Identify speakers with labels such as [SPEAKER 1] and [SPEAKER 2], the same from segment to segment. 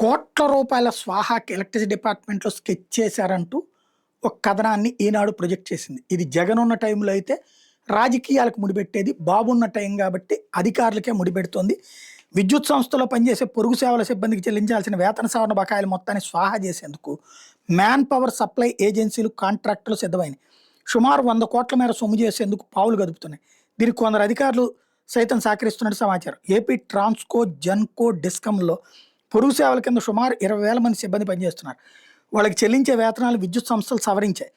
[SPEAKER 1] కోట్ల రూపాయల స్వాహాకి ఎలక్ట్రిసిటీ డిపార్ట్మెంట్‌లో స్కెచ్ చేశారంటూ ఒక కథనాన్ని ఈనాడు ప్రొజెక్ట్ చేసింది. ఇది జగన్ ఉన్న టైంలో అయితే రాజకీయాలకు ముడిపెట్టేది. బాబు ఉన్న టైం కాబట్టి అధికారులకే ముడిపెడుతోంది. విద్యుత్ సంస్థలో పనిచేసే పొరుగు సేవల సిబ్బందికి చెల్లించాల్సిన వేతన సవరణ బకాయిల మొత్తాన్ని స్వాహా చేసేందుకు మ్యాన్ పవర్ సప్లై ఏజెన్సీలు కాంట్రాక్టులు సిద్ధమైనయి. సుమారు 100 కోట్ల మేర సొమ్ము చేసేందుకు పావులు కదుపుతున్నాయి. దీనికి కొందరు అధికారులు సైతం సహకరిస్తున్నట్టు సమాచారం. ఏపీ ట్రాన్స్కో, జెన్కో, డిస్కంలో పొరుగు సేవల కింద సుమారు 20,000 మంది సిబ్బంది పనిచేస్తున్నారు. వాళ్ళకి చెల్లించే వేతనాలు విద్యుత్ సంస్థలు సవరించాయి.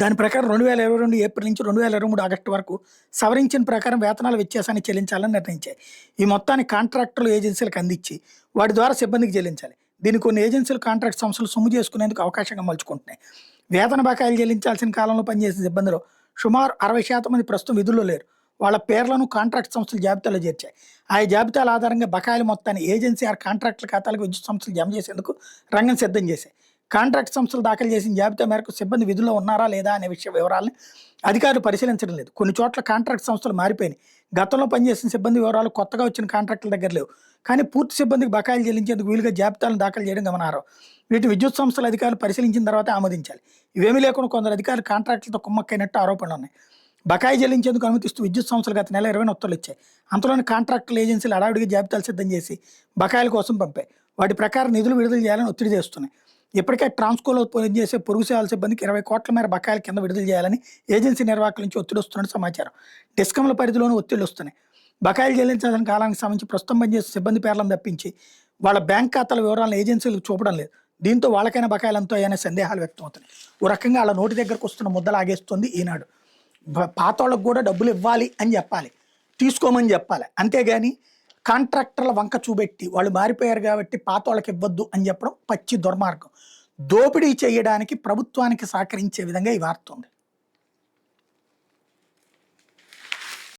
[SPEAKER 1] దాని ప్రకారం 2022 ఏప్రిల్ నుంచి 2023 ఆగస్టు వరకు సవరించిన ప్రకారం వేతనాల వ్యత్యాసాన్ని చెల్లించాలని నిర్ణయించాయి. ఈ మొత్తాన్ని కాంట్రాక్టర్లు ఏజెన్సీలకు అందించి వాటి ద్వారా సిబ్బందికి చెల్లించాలి. దీన్ని కొన్ని ఏజెన్సీలు కాంట్రాక్ట్ సంస్థలు సొమ్ము చేసుకునేందుకు అవకాశంగా మలుచుకుంటున్నాయి. వేతన బకాయిలు చెల్లించాల్సిన కాలంలో పనిచేసే సిబ్బందిలో సుమారు 60% మంది ప్రస్తుతం విధుల్లో లేరు. వాళ్ళ పేర్లను కాంట్రాక్ట్ సంస్థలు జాబితాలో చేర్చాయి. ఆయా జాబితాల ఆధారంగా బకాయిల మొత్తాన్ని ఏజెన్సీ ఆర్ కాంట్రాక్టుల ఖాతాలకు విద్యుత్ సంస్థలు జమ చేసేందుకు రంగం సిద్ధం చేశాయి. కాంట్రాక్ట్ సంస్థలు దాఖలు చేసిన జాబితా మేరకు సిబ్బంది విధుల్లో ఉన్నారా లేదా అనే వివరాలను అధికారులు పరిశీలించడం లేదు. కొన్ని చోట్ల కాంట్రాక్ట్ సంస్థలు మారిపోయినాయి. గతంలో పనిచేసిన సిబ్బంది వివరాలు కొత్తగా వచ్చిన కాంట్రాక్టుల దగ్గర లేవు. కానీ పూర్తి సిబ్బందికి బకాయిలు చెల్లించేందుకు వీలుగా జాబితాలను దాఖలు చేయడం గమనార్హం. వీటిని విద్యుత్ సంస్థల అధికారులు పరిశీలించిన తర్వాత ఆమోదించాలి. ఇవేమీ లేకుండా కొందరు అధికారులు కాంట్రాక్టులతో కుమ్మక్కైనట్టు ఆరోపణలు ఉన్నాయి. బకాయి చెల్లించేందుకు అనుమతిస్తూ విద్యుత్ సంస్థలు గత నెల 20 ఉత్తర్వులు ఇచ్చాయి. అంతలోని కాంట్రాక్టుల ఏజెన్సీలు హడావిడిగా జాబితాలు సిద్ధం చేసి బకాయిల కోసం పంపాయి. వాటి ప్రకారం నిధులు విడుదల చేయాలని ఒత్తిడి చేస్తున్నాయి. ఇప్పటికే ట్రాన్స్కోలో పనిచేసే పొరుగు సేవల సిబ్బందికి 20 కోట్ల మేర బకాయిల కింద విడుదల చేయాలని ఏజెన్సీ నిర్వాహకుల నుంచి ఒత్తిడి వస్తున్నట్టు సమాచారం. డిస్కంల పరిధిలోనూ ఒత్తిళ్లు వస్తున్నాయి. బకాయిలు చెల్లించాల్సిన కాలానికి సంబంధించి ప్రస్తుతం పనిచేసే సిబ్బంది పేర్లను తప్పించి వాళ్ళ బ్యాంక్ ఖాతాల వివరాలను ఏజెన్సీలకు చూపడం లేదు. దీంతో వాళ్ళకైనా బకాయిలు ఎంతో అనే సందేహాలు వ్యక్తమవుతున్నాయి. ఓ రకంగా వాళ్ళ నోటి దగ్గరకు వస్తున్న ముద్దలు ఆగేస్తుంది ఈనాడు. పాత వాళ్ళకు కూడా డబ్బులు ఇవ్వాలి అని చెప్పాలి, తీసుకోమని చెప్పాలి. అంతేగాని కాంట్రాక్టర్ల వంక చూపెట్టి వాళ్ళు మారిపోయారు కాబట్టి పాత వాళ్ళకి ఇవ్వద్దు అని చెప్పడం పచ్చి దుర్మార్గం. దోపిడీ చేయడానికి ప్రభుత్వానికి సహకరించే విధంగా ఈ వార్త ఉంది.